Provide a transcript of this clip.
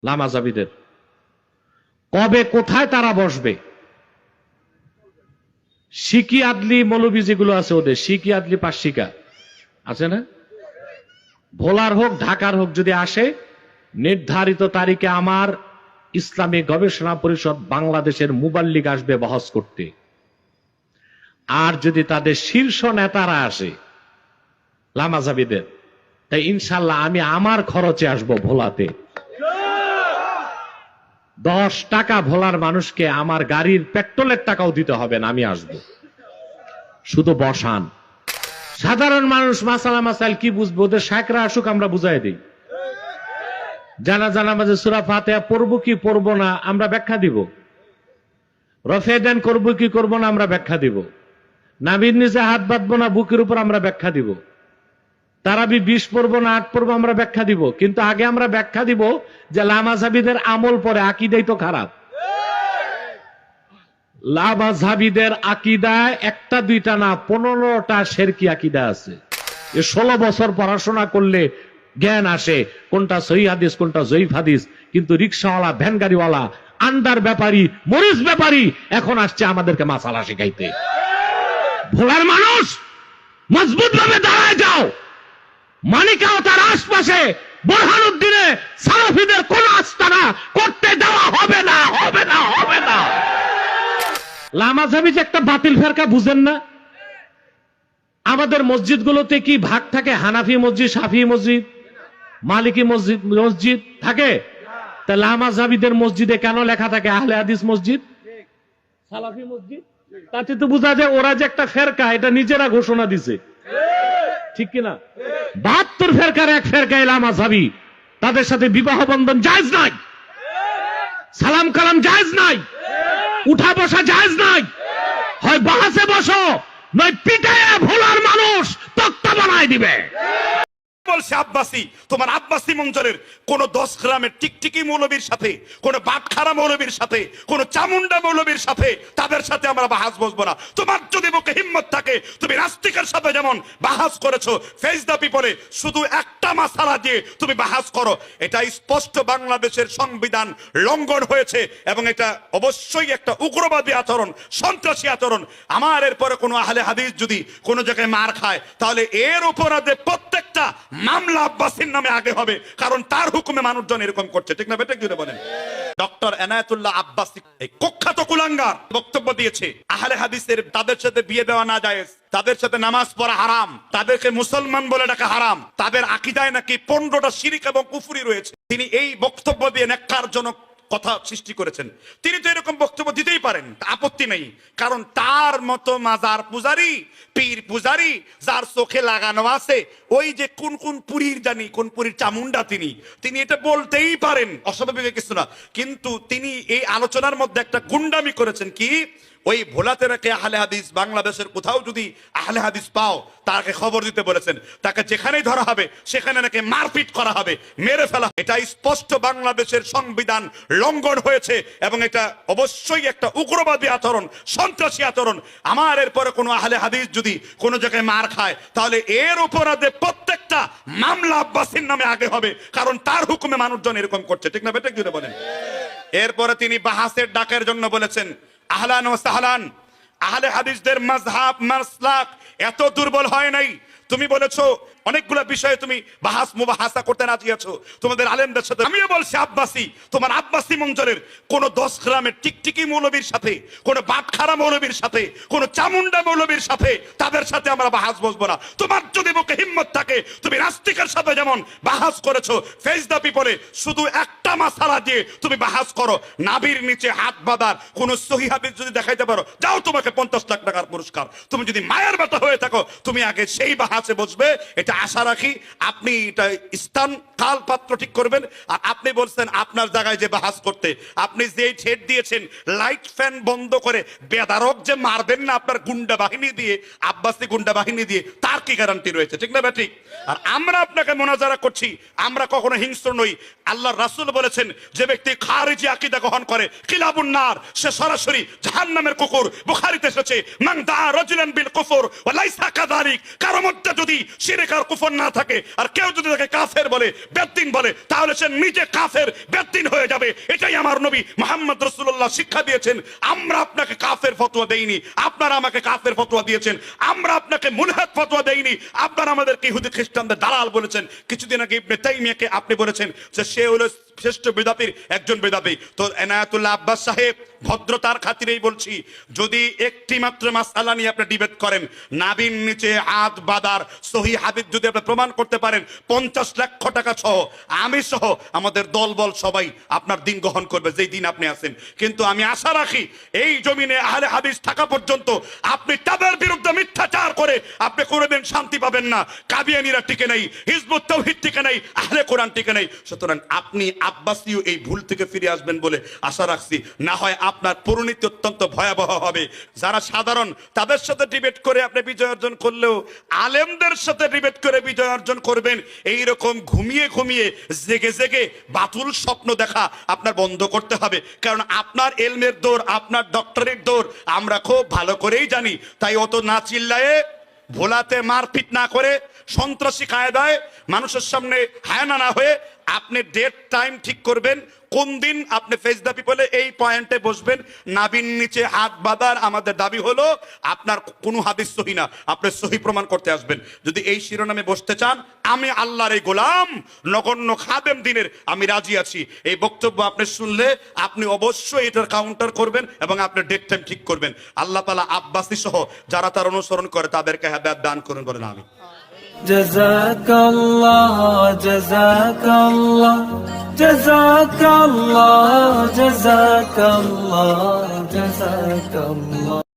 লামাজাবিদের কবে কোথায় তারা বসবে? শিকি আদলি মৌলবী যেগুলো আছে ওদের শিকি আদলি পাশিকা আছে না, ভোলার হোক ঢাকার হোক, যদি আসে নির্ধারিত তারিখে আমার ইসলামী গবেষণা পরিষদ বাংলাদেশের মুবাল্লিগ আসবে বহস করতে। আর যদি তাদের শীর্ষ নেতারা আসে লামাজাবিদের, তাই ইনশাল্লাহ আমি আমার খরচে আসব ভোলাতে। 10 টাকা ভোলার মানুষকে আমার গাড়ির পেট্রোলের টাকাও দিতে হবে না, আমি আসব, শুধু বসান। সাধারণ মানুষ মাসালা মাসাইল কি বুঝবো, ওদের শায়খরা আসুক, আমরা বুঝাই দিই। জানাজা নামাজে সূরা ফাতিহা পড়বো কি পড়বো না আমরা ব্যাখ্যা দিব, রফে দান করবো কি করবো না আমরা ব্যাখ্যা দিব, নাভির নিচে হাত বাঁধবো না বুকের উপর আমরা ব্যাখ্যা দিব, তারাবি 20 পড়বো না 8 পড়বো আমরা ব্যাখ্যা দিব। কিন্তু আগে আমরা ব্যাখ্যা দিব যে লামাজাবিদের আমল পরে আকীদাই তো খারাপ। লামাজাবিদের আকীদায় একটা দুইটা না 15টা শিরকি আকীদা আছে। 16 বছর পড়াশোনা করলে জ্ঞান আসে কোনটা সহিহ হাদিস কোনটা জয়ীফ হাদিস। কিন্তু রিকশাওয়ালা, ভ্যান গাড়িওয়ালা, আন্ডার ব্যাপারী, মরিচ ব্যাপারী এখন আসছে আমাদেরকে মাসালা শিখাইতে। ভোলার মানুষ মজবুত ভাবে দাঁড়ায় যাও। মানিকাও তার আশপাশে বোরহানুদ্দিনে সালাফিদের কোন আস্তানা করতে দেওয়া হবে না, হবে না, হবে না। লামাজাবি যে একটা বাতিল ফেরকা বুঝেন না? আমাদের মসজিদগুলোতে কি ভাগ থাকে? হানাফি মসজিদ, শাফি মসজিদ, মালিকি মসজিদ মসজিদ থাকে। তা লামাজাবিদের মসজিদে কেন লেখা থাকে আহলে হাদিস মসজিদ, সালাফি মসজিদ? তাতে তো বোঝা যায় ওরা যে একটা ফেরকা, এটা নিজেরা ঘোষণা দিছে, ঠিক কিনা? 72 ফেরকার এক ফেরকায় লামাজাবি, তাদের সাথে বিবাহ বন্ধন জায়েজ নাই, সালাম কালাম জায়েজ নাই, উঠা বসা জায়েজ নাই। হয় বাহাসে বসো, নয় পিটায়ে ভোলার মানুষ তক্তা বানায় দিবে। বলছে আব্বাসী, তোমার আব্বাসী মঞ্চলের কোন 10 গ্রামের টিকটিকি মৌলবীর সাথে, কোন বাটখারা মৌলবীর সাথে, কোন চামুন্ডা মৌলবীর সাথে, তাদের সাথে আমরা বাহাস বসবো না। তোমার যদি বুকে হিম্মত থাকে, তুমি নাস্তিকের সাথে যেমন বাহাস করেছো ফেস দা পিপলে, শুধু একটা মাসালা দিয়ে তুমি বাহাস করো, এটা স্পষ্ট বাংলাদেশের সংবিধান লঙ্ঘন হয়েছে এবং এটা অবশ্যই একটা উগ্রবাদী আচরণ, সন্ত্রাসী আচরণ। আমার এরপরে কোনো আহলে হাদিস যদি কোনো জায়গায় মার খায়, তাহলে এর অপরাধে প্রত্যেকটা মামলা আব্বাসীর নামে আগে হবে, কারণ তার হুকুমে মানুষজন এরকম করছে, ঠিক না বেটা? কি বলেন? ডক্টর এনায়েতুল্লাহ আব্বাসী এই কুখ্যাত কুলাঙ্গার বক্তব্য দিয়েছে আহলে হাদিসের তাদের সাথে বিয়ে দেওয়া না জায়েজ, তাদের সাথে নামাজ পড়া হারাম, তাদেরকে মুসলমান বলে ডাকা হারাম, তাদের আকীদায় নাকি 15টা শিরক এবং কুফরি রয়েছে। তিনি এই বক্তব্য দিয়ে নেককারজনক কথা সৃষ্টি করেছেন। তিনি তো এরকম বক্তব্য দিতেই পারেন, আপত্তি নেই, কারণ তার মতো মাজার পূজারি, পীর পূজারি যার চোখে লাগানো আছে ওই যে কোন কোন পুরীর জানি কোন পুরীর চামুন্ডা, তিনি এটা বলতেই পারেন, অস্বাভাবিক কিছু না। কিন্তু তিনি এই আলোচনার মধ্যে একটা গুন্ডামি করেছেন কি, ওই ভোলাতে নাকি আহলে হাদিস, বাংলাদেশের কোথাও যদি আহলে হাদিস পাও তাকে খবর দিতে বলেছেন, তাকে যেখানেই ধরা হবে সেখানে নাকি মারপিট করা হবে, মেরে ফেলা। এটা স্পষ্ট বাংলাদেশের সংবিধান লঙ্ঘন হয়েছে এবং এটা অবশ্যই একটা উগ্রবাদী আচরণ, সন্ত্রাসী আচরণ। আমার এরপরে কোনো আহলে হাদিস যদি কোনো জায়গায় মার খায়, তাহলে এর অপরাধে প্রত্যেকটা মামলা আব্বাসীর নামে আগে হবে, কারণ তার হুকুমে মানুষজন এরকম করছে, ঠিক না বেটা? কি বলেন? এরপরে তিনি বাহাসের ডাকের জন্য বলেছেন, আহলান ও সাহলান, আহলে হাদিসদের মাযহাব মাসলাক এত দুর্বল হয় নাই। তুমি বলেছো অনেকগুলো বিষয়ে তুমি বাহাস মুবাহাসা করতে রাজি আছো তোমাদের আলেমদের সাথে। আমিও বলছি আব্বাসী, তোমার আব্বাসী মঞ্চলের কোন 10 গ্রামের টিকটিকি মৌলবীর সাথে, কোন বাটখারা মৌলবীর সাথে, কোন চামুন্ডা মৌলবীর সাথে, তাদের সাথে আমরা বাহাস বসবো না। তোমার যদি বুকে হিম্মত থাকে, তুমি নাস্তিকের সাথে যেমন বাহাস করেছো ফেস দা পিপলে, শুধু একটা মাসালা দিয়ে তুমি বাহাস করো, নাভির নিচে হাত বাঁধার কোন সহিহ হাদিস যদি দেখাইতে পারো, যাও তোমাকে 50 লাখ টাকার পুরস্কার। তুমি যদি মায়ের বেটা হয়ে থাকো, তুমি আগে সেই বাহাসে বসবে, এটা আশা রাখি। আপনি এটা স্থান কাল পাত্র ঠিক করবেন। আর আপনি বলছেন আপনার জায়গায় যে বাহাস করতে, আপনি যে ঠেট দিয়েছেন লাইট ফ্যান বন্ধ করে বেদারক যে মারবেন না আপনার গুন্ডা বাহিনী দিয়ে, আব্বাসী গুন্ডা বাহিনী দিয়ে, তার কি গ্যারান্টি রয়েছে? ঠিক না ব্যাটিক? আর আমরা আপনাকে মোনাজারা করছি, আমরা কখনো হিংস্র নই। আল্লাহর রাসূল বলেছেন, যে ব্যক্তি খারিজি আকীদা গ্রহণ করে কিলাবুন নার, সে সরাসরি জাহান্নামের কুকুর। বুখারীতে এসেছে, মান দা রাজুলান বিল কুফর ওয়া লাইসা কাযালিক, কারো মধ্যে যদি শিরক আর কুফর না থাকে, আর কেউ যদি তাকে কাফের বলে, বেদ্দিন বলে, তাহলে সে নিজে কাফের বেদ্দিন হয়ে যাবে। এটাই আমার নবী মুহাম্মদ রাসূলুল্লাহ শিক্ষা দিয়েছেন। আমরা আপনাকে কাফের ফতোয়া দেইনি, আপনারা আমাকে কাফের ফতোয়া দিয়েছেন। আমরা আপনাকে মুলহাদ ফতোয়া দেইনি, আপনারা আমাদেরকে ইহুদি খ্রিস্টানদের দালাল বলেছেন। কিছুদিন আগে ইবনে তাইমিয়াকে আপনি বলেছেন যে সে হলো শ্রেষ্ঠ বেদাতির একজন বেদাতি। তো এনায়েতুল্লাহ আব্বাস সাহেব, ভদ্রতার খাতিরেই বলছি, যদি একটি মাত্র মাসআলা নিয়ে আপনি ডিবেট করেন, নাবির নিচে হাত বাঁধার সহিহ হাদিস যদি আপনি প্রমাণ করতে পারেন, 50 লক্ষ টাকা সহ, আমি সহ, আমাদের দলবল সবাই আপনার দিন গ্রহণ করবে, যেই দিন আপনি আছেন। কিন্তু আমি আশা রাখি এই জমিনে আহলে হাদিস থাকা পর্যন্ত আপনি তাদের বিরুদ্ধে মিথ্যাচার করে আপনি কোনোদিন শান্তি পাবেন না। কাদিয়ানীরা টিকে নেই, হিজবুত তাওহীদ টিকে নেই, আহলে কোরআন টিকে নেই। সুতরাং আপনি আব্বাসীয় এই ভুল থেকে ফিরে আসবেন বলে আশা রাখছি। না হয় আপনার পরিণতি অত্যন্ত ভয়াবহ হবে। যারা সাধারণ তাদের সাথে ডিবেট করে আপনি বিজয় অর্জন করলেও আলেমদের সাথে ডিবেট করে বিজয় অর্জন করবেন, এই রকম ঘুমিয়ে ঘুমিয়ে জেগে জেগে বাতুল স্বপ্ন দেখা আপনার বন্ধ করতে হবে। কারণ আপনার এলমের দৌড়, আপনার ডক্টরের দৌড় আমরা খুব ভালো করেই জানি। তাই অত না চিল্লায়ে, ভোলাতে মারপিট না করে, সন্ত্রাসী কায়দায় মানুষের সামনে হায়ানা না হয়ে আপনি ডেট টাইম ঠিক করবেন, কোন দিন আপনি ফেস দ্য পিপলে এই পয়েন্টে বসবেন। নাবির নিচে হাত বাঁধার আমাদের দাবি হলো আপনার কোনো হাদিস সহি না, আপনি সহি প্রমাণ করতে আসবেন। যদি এই শিরোনামে বসতে চান, আমি আল্লাহর এই গোলাম নগণ্য খাদেম দিনের, আমি রাজি আছি। এই বক্তব্য আপনি শুনলে আপনি অবশ্যই এটার কাউন্টার করবেন এবং আপনি ডেট টাইম ঠিক করবেন। আল্লাহ তাআলা আব্বাসী সহ যারা তার অনুসরণ করে তাদেরকে হেদায়েত দান করুন বলেন আমিন। جزاك الله جزاك الله جزاك الله جزاك الله جزاك الله